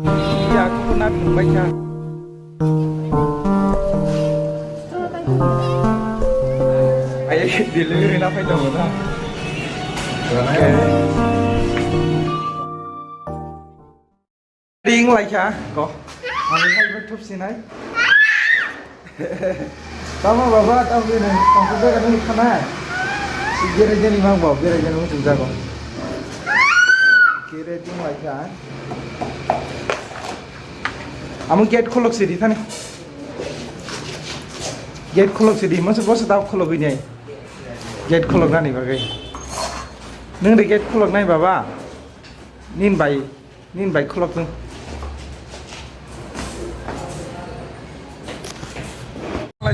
Ya aku nak baca. Ayah delivery apa itu mana? Oke. Ding lại cha, có. Anh hay bắt thúc xin ấy. Tama baba, tao cái này, tao cũng biết cái này khăn à. Kia đây ni mang bảo, kia đây nó chúng ta có. Kia đây ding lại cha. Amung gate khulok sih thani. Gate khulok sih, masa bos tao khulok ini. Gate khulok nani bagai. Neng de gate khulok nai baba. Nin bai khulok neng.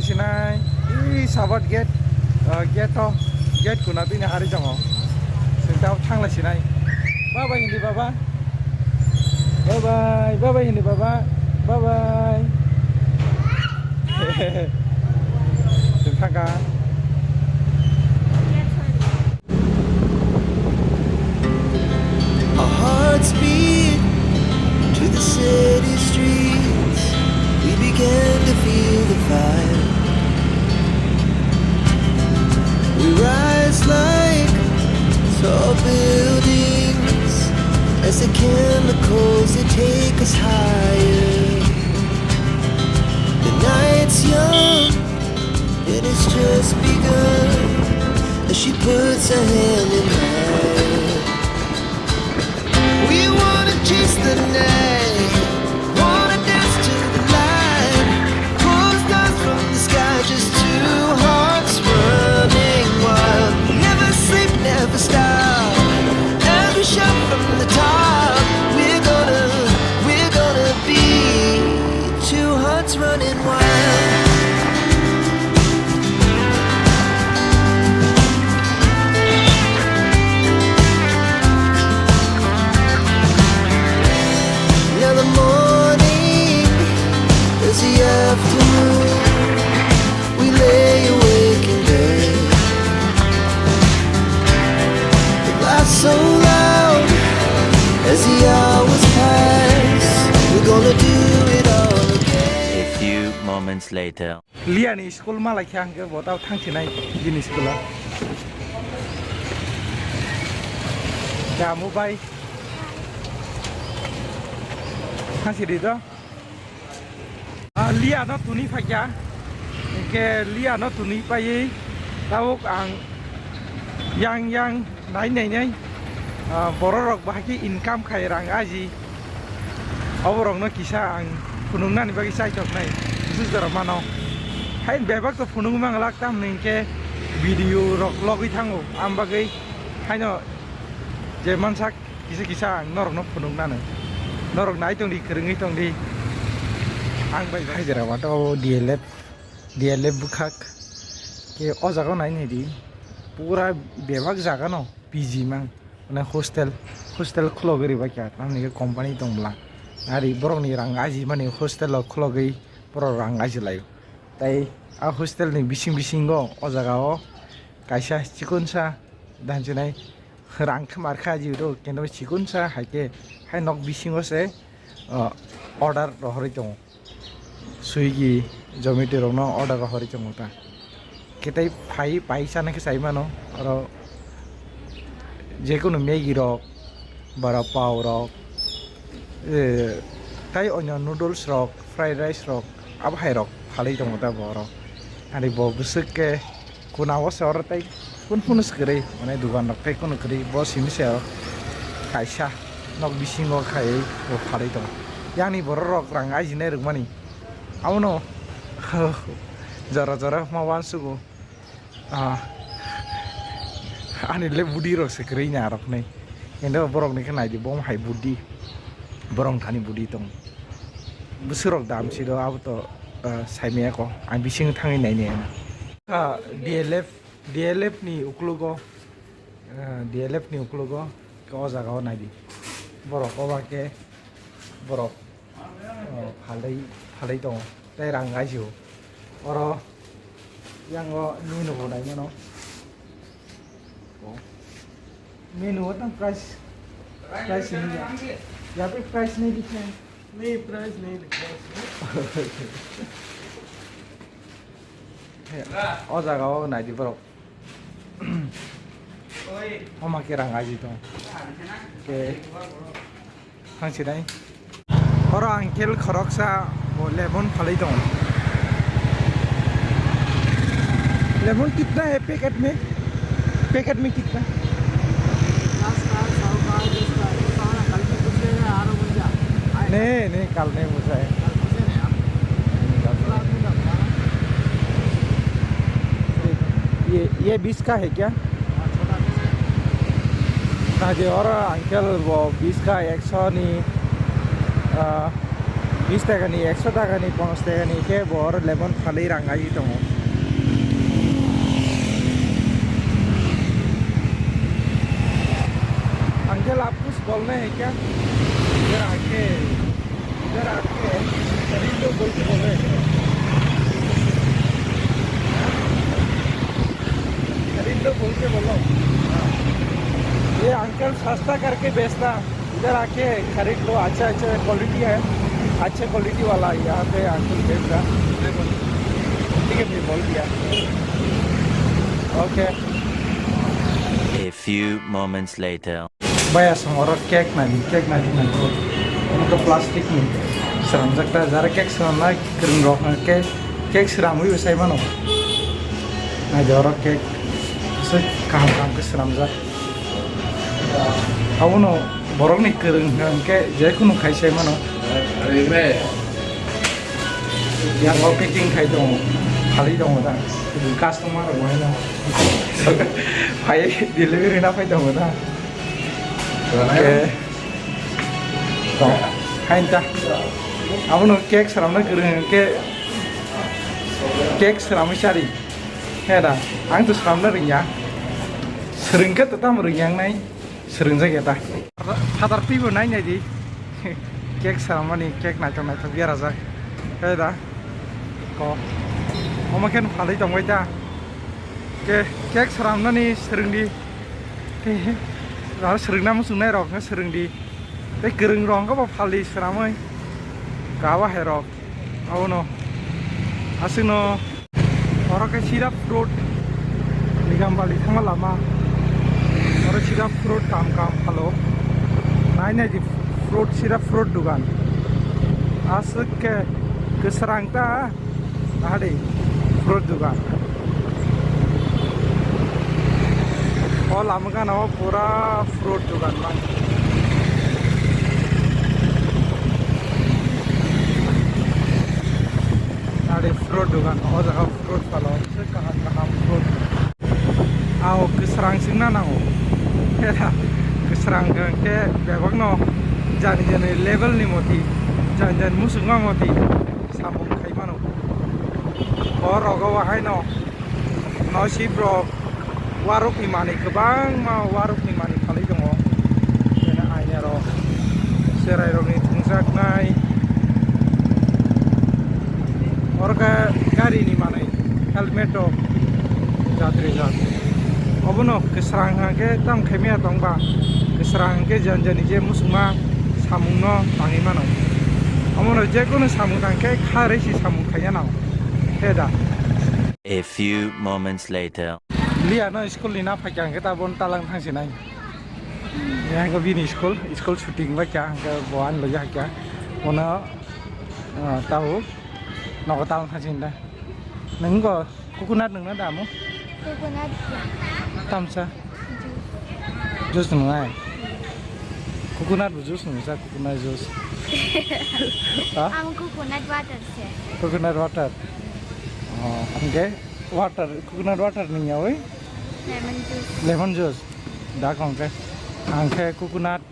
Sinai, ini sahabat gate kuna tu ini hari jango. Sedang thang sinai. Bye bye ini baba. Bye bye ini baba. Bye bye. Sedang kan. Our hearts beat to the city streets. We began to feel the fire. We rise like tall buildings as the chemicals they take us higher. The night's young and it's just begun as she puts her hand in mine. We wanna chase the night, wanna dance to the light, pull stars from the sky, just two hearts running wild. Never sleep, never stop, as we shout from the top. We're gonna be two hearts running wild. Now the morning is the afternoon. We lay awake in bed. The laughs so loud as the hours pass. We're gonna do it all again. A few moments later. Lihat nih sekolah malah yang ke buat tahu thang sini jenis sekolah. Kamu baik. Thang sini tu. Lihat no tuni fajar. Ke lihat no tuni pagi. Tahu yang naik. Borok bahagi income kaya orang aji. Orang no kisah punung nani bagi saya cok nai. Khusus dalam mana? Hai bebak tu punung mang lak tam nih ke video rok logi thangu. Ambagai hai no zaman sak kisah norok no punung nani. Norok naik tong di keringi tong di. Ang baik HYDERABAD atau DLF bukhak ke o jaga naik nih di. Pura bebak jaga no PG mang. Mana hostel khulo geri baca. Namanya company tong belang. Hari borong ni rang aji mana hostel lo khulo geri borong rang aji layu. Tai a hostel ni bising go o jaga o kaisa cikunsa dan junai rang kemar kaji itu kena cikunsa hai nok bising o se order rohori tong. Swiggy, Zomato rokno order rohori tong ta. Kita paisa nak sai mano aro जेकुनु Maggi रक बड़ा पाव रक ताई अन्य noodles रक fried rice रक अब high रक फाली दङ दा बरो आरो बबुसो के कुनाव सर ताई कुन सकरे माने दुकान रक ताई कुन करी बो सिमसे कायसा नक बिसिङो खाय बो फाली दङ यानी बरो रक रां आजिनाय रकमानि आवनो जरा मावान सुगु Ani le budi rok sekeri nyarok nih, ini borong nih kena di bom hai budi, borong tani budi tong, besurok dam sih do auto saya meko, ambising tangi nai nih, DLF nih uklugo, kau jaga nai di, borok kau pakai borok, halai tong, tay rang aja, oro yang kau nih nuh nai mana? Menu apa price ini ya? Ya, price ini different. नहीं price नहीं लिखा ओ जगह nightie पर मा के रंग आजि दं के फांसे नहीं और अंकेल खरकसा लेमन फाली दं लेमन कितना है पैकेट में कितना नहीं कल नहीं मुझे ये 20 का है क्या हाँ जी और अंकल वो 20 का 100 नहीं 20 टका नहीं 100 टका नहीं 50 टका नहीं के वो और लेमन फाली रंगा जी तो अंकल आप कुछ बोलना है क्या इधर आके खरीद लो बोल के बोल रहे हैं खरीद लो बोल के बोलो ये अंकल सस्ता करके बेचता इधर आके खरीद लो अच्छा क्वालिटी है अच्छे क्वालिटी वाला यहाँ पे अंकल बेच रहा ठीक है फिर बोल दिया okay A few moments later. Bayar sama orang kek nanti untuk plastik nih seram zakta zara kek seram lagi kering roh kek seram itu saya mana nah jorok kek se kam ke seram zat kamu no borok nih kering kek jadi kuno kai saya mana yang mau packing kai dong kali dong ada customer mana Hai delivery na phải đồng ta. Ok. Có. Hai ta. Áo nó cake seram nó kering cake seram cari. Heda. Ang tu seram na rinya. Sering ke tetap rinyang nai. Sering saja ta. Hadar pibu nai jadi. Cake seram ni cake na biar aja. Heda. Có. Omakan phali dong vậy ta. Oke, kek seram nih sering di, lalu sering namun sungai rok nggak sering di, tapi kering rong kok pali seram oi, kawah herok, awo no, asing no, orang kayak sirap fruit, di gambali tengah lama, orang sirap fruit kam halo, nanya di fruit sirap fruit dugan, asik ke keserang ta, ada fruit dugan. और लम्बा का नाम पूरा fruit दुकान में नारे fruit दुकान और जगह फ्रूट वाला से कहाँ फ्रूट आओ किसरांग सिंगना ना हो क्या किसरांग के बेबक नो जाने लेवल नहीं मोती जान मुसुंगा मोती सामुक खाई मानो और रोगा वहाँ नो शिप रोग waruk ni mani kebang mau waruk ni mani kali dong kena airnya roh serai roh ni tungsak nai orga gari ni mana helmet roh jatri obono keserang ke tam khemia tongba keserang ke janjani je musuma samung no tangi mano omono je kono samung tangke khare si samung khaya na heda. A few moments later. Lihat no school ni na pakai kita bon talang thang sini. Yang ke bini school shooting baca ke bawan lo ya kya. Ona tahu nak talang thang sini dah. Nengko coconut neng na damu. Coconut. Tamsa. Jus neng ay. Coconut jus neng sa coconut jus. Am coconut water se. Coconut water. Oh, okay. Water, coconut water nih ya, woi? Lemon juice. Dah kong ke, angke coconut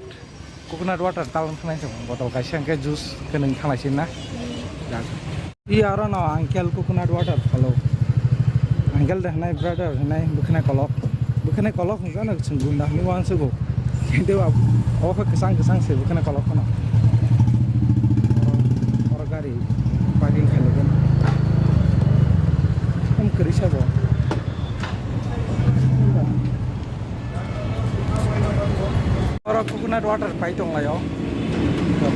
water talon kena itu, botol kasih angke juice kena kena sini na. Iya orang no angkel coconut water kalau angkel dah naik brother naik bukannya kolok enggak nak sungguh dah ni wan sugu. Itu apa kesang sih bukannya kolok kono. Orang gari pagi kalau kan. Kerja bo, orang coconut water pai tong lah yo,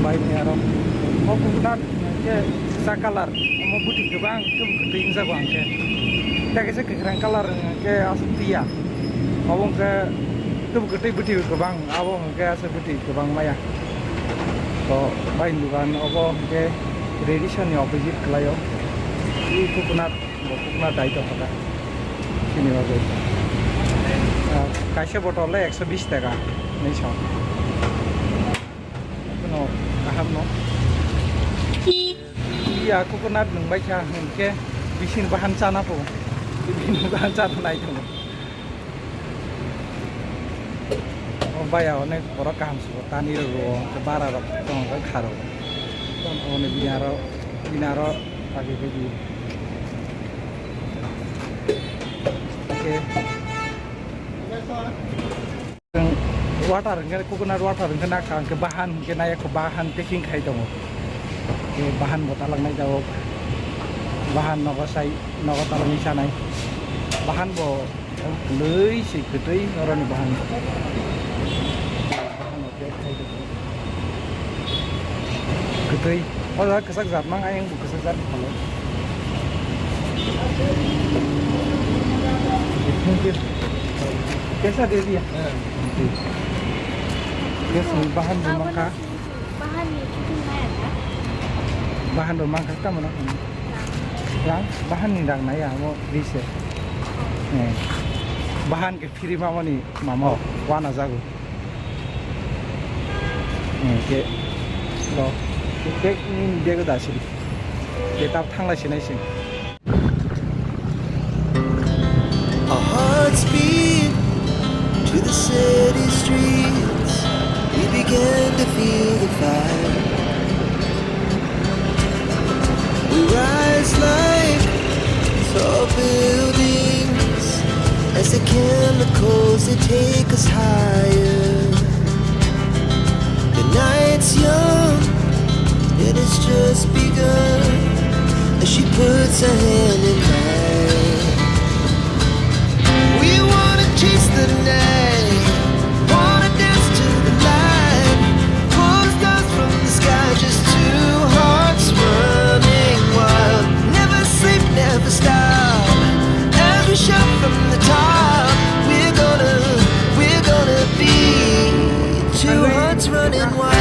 pai ni orang coconut ke sa color mo buti gebang ke gede jago angke ta ke kekrang color ke astia abong ke gede buti gebang abong ke asa buti gebang maya to bain dugan abo ke tradition ni opposite kelayo I coconut dai to pada sini bagai kaisa botol le 120 taka nei so no kaham no iya coconut nung baca ke bisin bahan cana po bisin bahan cana nai to oh baya onek boro kaham so tani ro ke bara ro tong ka kharo ton one binaro pagi pagi oke water ke coconut water ke nak ke bahan ke naya ke bahan packing khai dong ke bahan botalang nai daw bahan nogo sai nogo talangi sanai bahan bo leuy si ketui norani bahan oke khai dong ketui olah kesak zat mang ayang bu kesak zat kalau mungkin कैसा दे दिया कैसे bahan rumah bahan ni itu mana bahan rumah kata mana yang bahan ni dang naya mau bisa bahan ke free mama ni mama wana jago ke lo ke ni dia ke dasir kita thangla sinai sin Our hearts beat to the city streets. We began to feel the fire. We rise like tall buildings as the chemicals they take us higher. The night's young, it has just begun as she puts her hand in mine. We wanna chase the night, wanna dance to the light, pull the stars from the sky, just two hearts running wild. Never sleep, never stop, as we shout from the top. We're gonna be two hearts running wild.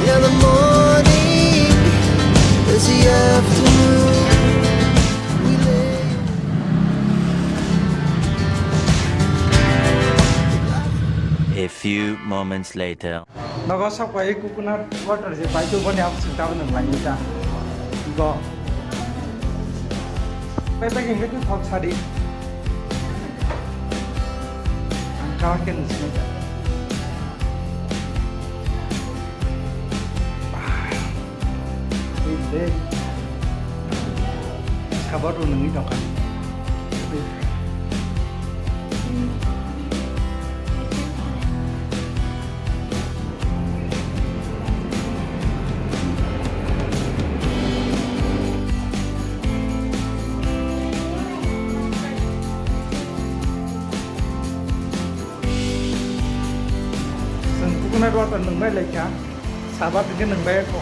Now the morning is the afternoon. We lay. A few moments later. nogo sapai coconut water je pai tu bani ap sita ban lai ta go pai pai ke tu thok sadi ka ke nisme ta de sabar ru ngi dong kan coconut water nung bai lai ka sabar ke nung bai ko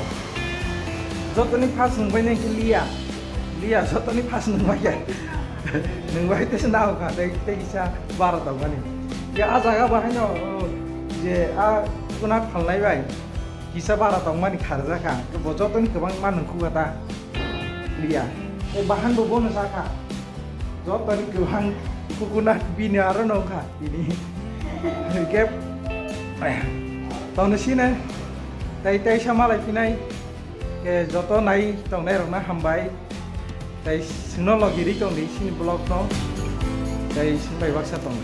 jotoni pas nung bai nei ke lia jotoni pas nung bai ya nung bai te sna ka te isa bara ta gani ya ajaga bahai no je a coconut phalnai bai isa bara ta mani kharja ka ke bojotoni kebang man nung kata lia e bahan bo bon sa ka jotoni kebang coconut bini aro no ka ini ke tong sini tai sama lai pinai ke joto nai tong nai rona hambai tai sino logiri tong di sini blog no tai sin bai baksa tong